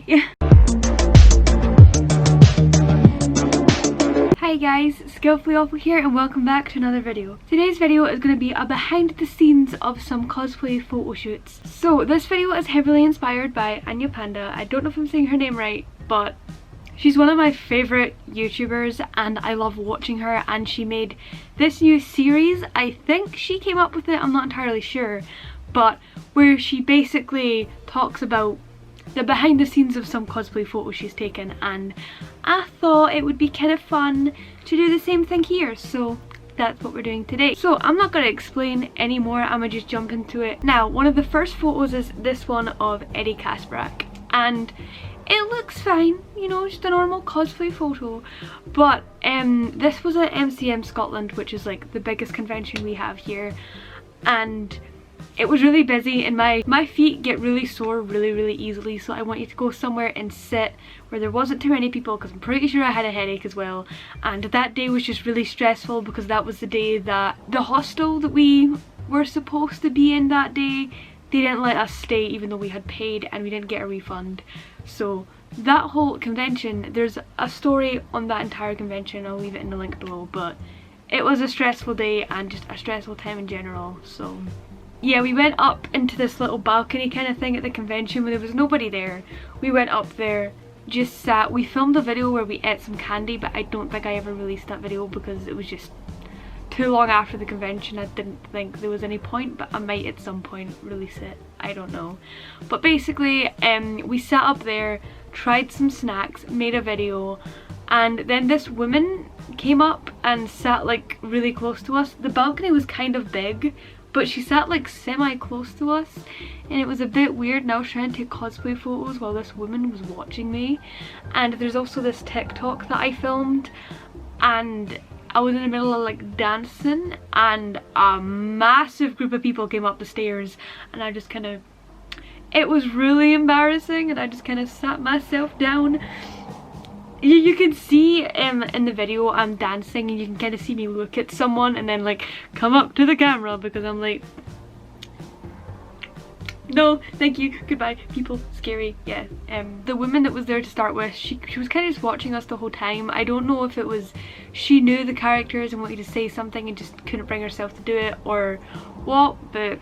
Hi guys, Skillfully Awful here and welcome back to another video. Today's video is going to be a behind the scenes of some cosplay photo shoots. So this video is heavily inspired by AnyaPanda. I don't know if I'm saying her name right, but she's one of my favourite YouTubers and I love watching her, and she made this new series. I think she came up with it, I'm not entirely sure, but where she basically talks about the behind the scenes of some cosplay photos she's taken, and I thought it would be kind of fun to do the same thing here, so that's what we're doing today. So I'm not going to explain anymore, I'm going to just jump into it. Now, one of the first photos is this one of Eddie Kasparek, and it looks fine, you know, just a normal cosplay photo, but this was at MCM Scotland, which is like the biggest convention we have here, and it was really busy and my feet get really sore really easily, so I want you to go somewhere and sit where there wasn't too many people, because I'm pretty sure I had a headache as well. And that day was just really stressful because that was the day that the hostel that we were supposed to be in that day, they didn't let us stay even though we had paid and we didn't get a refund. So that whole convention, there's a story on that entire convention, I'll leave it in the link below, but it was a stressful day and just a stressful time in general. So yeah, we went up into this little balcony kind of thing at the convention where there was nobody there. We went up there, just sat, we filmed a video where we ate some candy, but I don't think I ever released that video because it was just too long after the convention. I didn't think there was any point, but I might at some point release it, I don't know. But basically we sat up there, tried some snacks, made a video, and then this woman came up and sat like really close to us. The balcony was kind of big, but she sat like semi close to us and it was a bit weird, and I was trying to take cosplay photos while this woman was watching me. And there's also this TikTok that I filmed and I was in the middle of like dancing and a massive group of people came up the stairs and I just kind of, it was really embarrassing and I just kind of sat myself down. You can see in the video I'm dancing and you can kind of see me look at someone and then like come up to the camera because I'm like, no thank you, goodbye people, scary. Yeah, the woman that was there to start with, she was kind of just watching us the whole time. I don't know if it was she knew the characters and wanted to say something and just couldn't bring herself to do it or what, but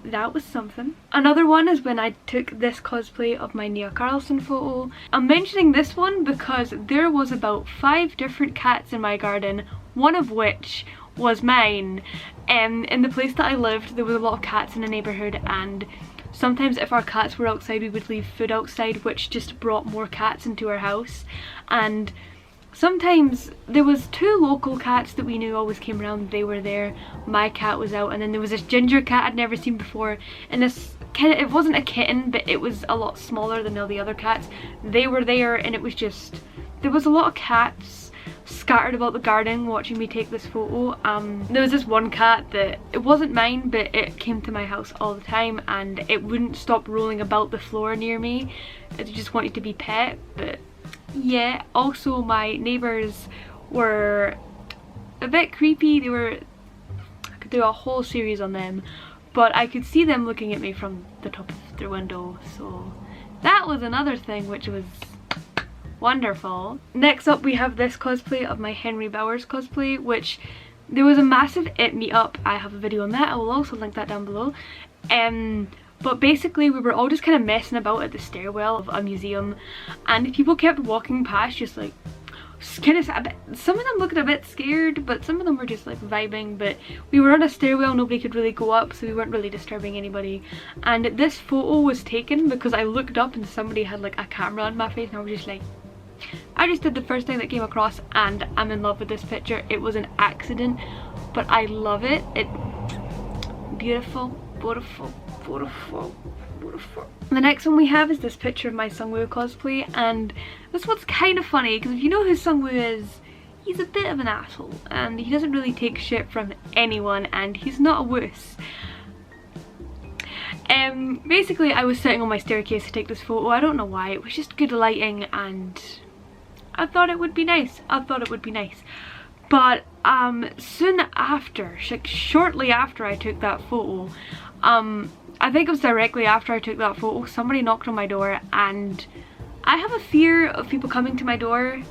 that was something. Another one is when I took this cosplay of my Carlson photo. I'm mentioning this one because there was about 5 different cats in my garden, one of which was mine. In the place that I lived there was a lot of cats in the neighbourhood, and sometimes if our cats were outside we would leave food outside, which just brought more cats into our house. And sometimes there was 2 local cats that we knew always came around, they were there, my cat was out, and then there was this ginger cat I'd never seen before, and this kind of, it wasn't a kitten but it was a lot smaller than all the other cats. They were there and it was just, there was a lot of cats scattered about the garden watching me take this photo. There was this one cat that, it wasn't mine but it came to my house all the time and it wouldn't stop rolling about the floor near me. It just wanted to be pet. But yeah, also my neighbours were a bit creepy. They were, I could do a whole series on them, but I could see them looking at me from the top of their window, so that was another thing which was wonderful. Next up we have this cosplay of my Henry Bowers cosplay, which there was a massive IT meetup. I have a video on that, I will also link that down below. But basically we were all just kind of messing about at the stairwell of a museum and people kept walking past just like kind of, some of them looked a bit scared but some of them were just like vibing. But we were on a stairwell, nobody could really go up, so we weren't really disturbing anybody. And this photo was taken because I looked up and somebody had like a camera on my face and I was just like, I just did the first thing that came across and I'm in love with this picture. It was an accident but I love it. It beautiful, beautiful, beautiful, beautiful. The next one we have is this picture of my Sungwoo cosplay, and this one's kind of funny because if you know who Sungwoo is, he's a bit of an asshole and he doesn't really take shit from anyone and he's not a wuss. Basically I was sitting on my staircase to take this photo. I don't know why, it was just good lighting and I thought it would be nice. But soon after, like shortly after I took that photo, I think it was directly after I took that photo, somebody knocked on my door and I have a fear of people coming to my door.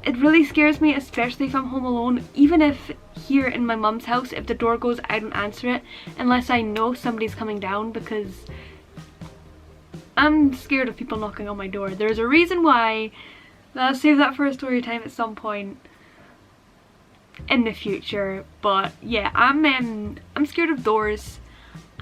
It really scares me, especially if I'm home alone. Even if here in my mum's house, if the door goes, I don't answer it unless I know somebody's coming down, because I'm scared of people knocking on my door. There's a reason why. I'll save that for a story time at some point in the future. But yeah, I'm scared of doors,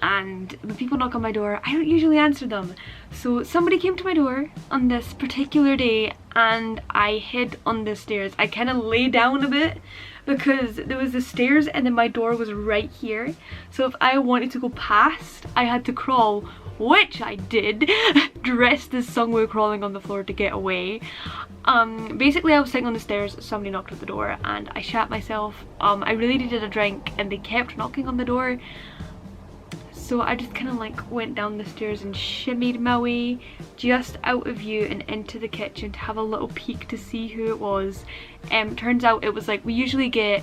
and when people knock on my door, I don't usually answer them. So somebody came to my door on this particular day and I hid on the stairs. I kind of lay down a bit because there was the stairs and then my door was right here. So if I wanted to go past, I had to crawl, which I did, dressed as Sungwoo crawling on the floor to get away. Basically I was sitting on the stairs, somebody knocked at the door and I shat myself. I really needed a drink and they kept knocking on the door. So I just kind of like went down the stairs and shimmied my way just out of view and into the kitchen to have a little peek to see who it was. Turns out it was like, we used to get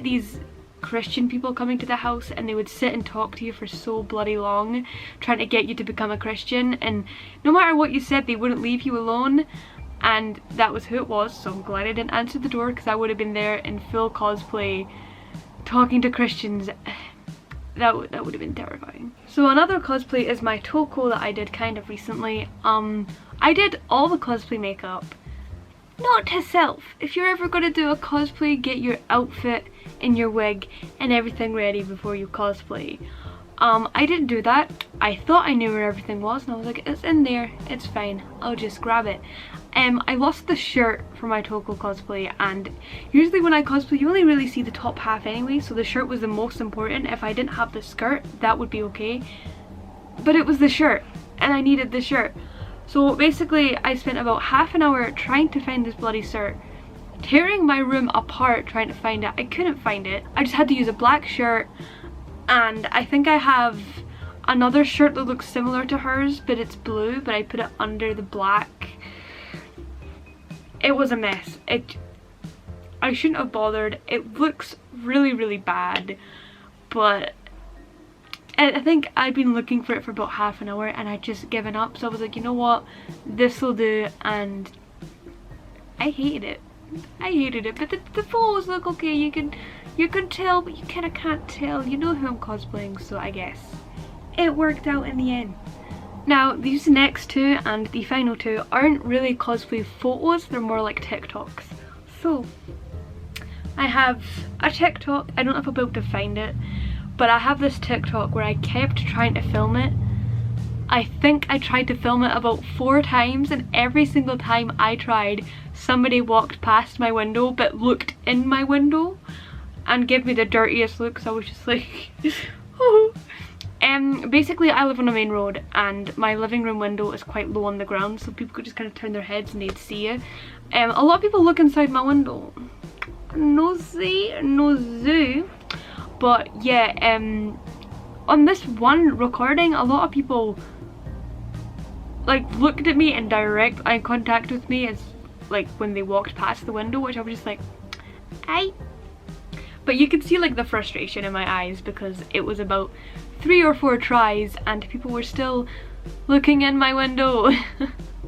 these Christian people coming to the house and they would sit and talk to you for so bloody long trying to get you to become a Christian, and no matter what you said they wouldn't leave you alone, and that was who it was. So I'm glad I didn't answer the door because I would have been there in full cosplay talking to Christians. That would have been terrifying. So another cosplay is my Toko that I did kind of recently. I did all the cosplay makeup. Note to self, if you're ever going to do a cosplay, get your outfit and your wig and everything ready before you cosplay. I didn't do that. I thought I knew where everything was and I was like, it's in there, it's fine, I'll just grab it. I lost the shirt for my Toko cosplay, and usually when I cosplay you only really see the top half anyway, so the shirt was the most important. If I didn't have the skirt, that would be okay. But it was the shirt and I needed the shirt. So basically I spent about half an hour trying to find this bloody shirt, tearing my room apart trying to find it. I couldn't find it. I just had to use a black shirt, and I think I have another shirt that looks similar to hers but it's blue, but I put it under the black. It was a mess. I shouldn't have bothered. It looks really bad, but I think I'd been looking for it for about half an hour and I'd just given up. So I was like, you know what, this will do, and I hated it. I hated it, but the photos look okay. You can tell, but you kind of can't tell. You know who I'm cosplaying, so I guess it worked out in the end. Now, these next two and the final two aren't really cosplay photos, they're more like TikToks. So, I have a TikTok, I don't know if I'm able to find it, but I have this TikTok where I kept trying to film it. I think I tried to film it about 4 times, and every single time I tried, somebody walked past my window but looked in my window and gave me the dirtiest look, so I was just like, oh. Basically I live on a main road and my living room window is quite low on the ground, so people could just kind of turn their heads and they'd see you. A lot of people look inside my window. Nosy, but yeah, on this one recording a lot of people like looked at me in direct eye contact with me as like when they walked past the window, which I was just like, aye. But you could see like the frustration in my eyes because it was about 3 or 4 tries and people were still looking in my window.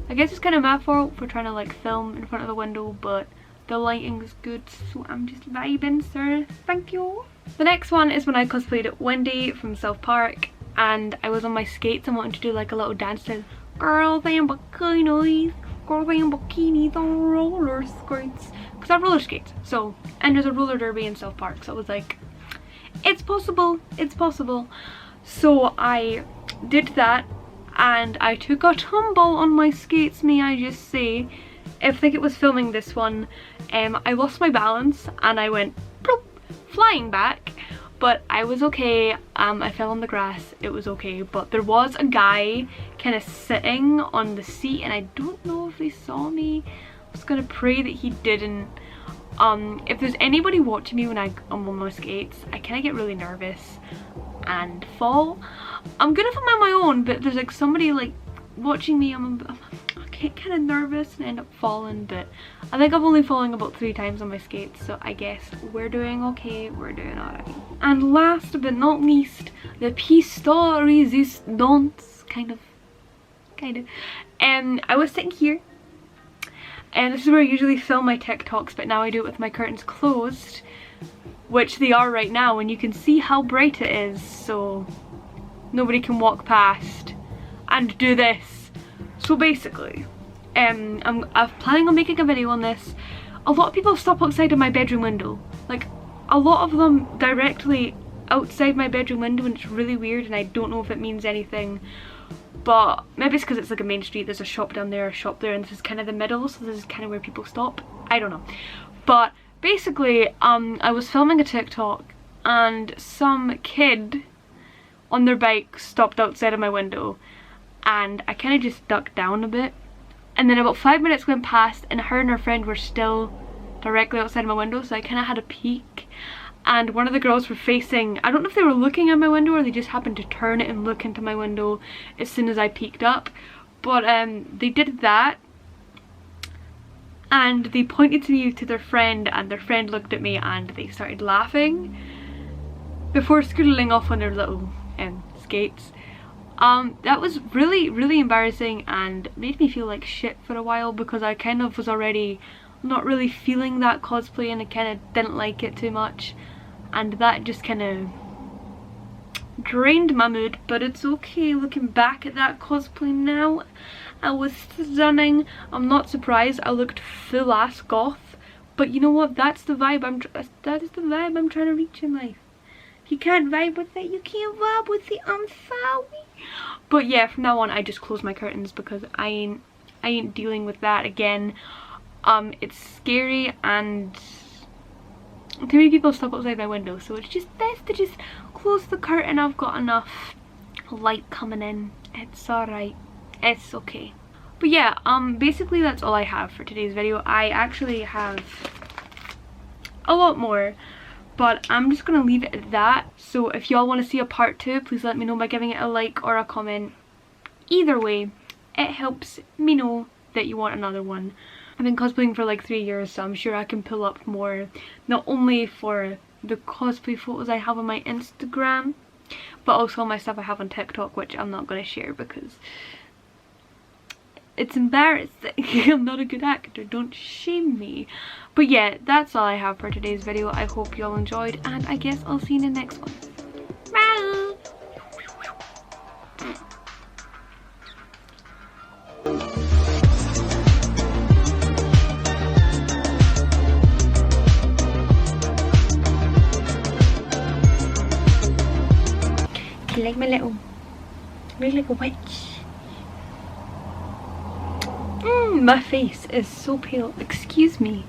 I guess it's kind of my fault for trying to like film in front of the window, but the lighting's good, so I'm just vibing, sir. Thank you. The next one is when I cosplayed Wendy from South Park and I was on my skates and wanted to do like a little dance to girls in bikinis, on roller skates, because I have roller skates. So, and there's a roller derby in South Park, so I was like, it's possible, it's possible. So I did that and I took a tumble on my skates, may I just say. I think it was filming this one. I lost my balance and I went bloop, flying back, but I was okay. I fell on the grass, it was okay, but there was a guy kind of sitting on the seat and I don't know if he saw me. I was gonna pray that he didn't. If there's anybody watching me when I'm on my skates, I kind of get really nervous and fall. I'm good if I'm on my own, but there's like somebody like watching me, I get kind of nervous and end up falling. But I think I've only fallen about 3 times on my skates, so I guess we're doing okay, we're doing alright. And last but not least, the piece de resistance, kind of kind of. I was sitting here, and this is where I usually film my TikToks, but now I do it with my curtains closed, which they are right now, and you can see how bright it is, so nobody can walk past and do this. So basically, I'm planning on making a video on this. A lot of people stop outside of my bedroom window, like a lot of them directly outside my bedroom window, and it's really weird, and I don't know if it means anything, but maybe it's because it's like a main street, there's a shop down there, a shop there, and this is kind of the middle, so this is kind of where people stop. I don't know, but basically I was filming a TikTok and some kid on their bike stopped outside of my window, and I kind of just ducked down a bit, and then about 5 minutes went past and her and her friend were still directly outside my window, so I kind of had a peek, and one of the girls were facing, I don't know if they were looking at my window or they just happened to turn it and look into my window as soon as I peeked up, but they did that, and they pointed to me to their friend, and their friend looked at me and they started laughing before scootling off on their little skates. That was really embarrassing and made me feel like shit for a while, because I kind of was already not really feeling that cosplay and I kind of didn't like it too much, and that just kind of drained my mood. But it's okay, looking back at that cosplay now, I was stunning. I'm not surprised I looked full ass goth, but you know what, that's the vibe that is the vibe I'm trying to reach in life. If you can't vibe with it, you can't vibe with it, I'm sorry. But yeah, from now on I just close my curtains because I ain't dealing with that again. It's scary and too many people stop outside my window, so it's just best to just close the curtain. I've got enough light coming in, it's alright, it's okay. But yeah, basically that's all I have for today's video. I actually have a lot more, but I'm just gonna leave it at that. So if y'all want to see a part 2, please let me know by giving it a like or a comment. Either way, it helps me know that you want another one. I've been cosplaying for like 3 years, so I'm sure I can pull up more, not only for the cosplay photos I have on my Instagram, but also all my stuff I have on TikTok, which I'm not going to share because it's embarrassing. I'm not a good actor, don't shame me. But yeah, that's all I have for today's video. I hope you all enjoyed, and I guess I'll see you in the next one. Bye! Like my little witch. My face is so pale, excuse me.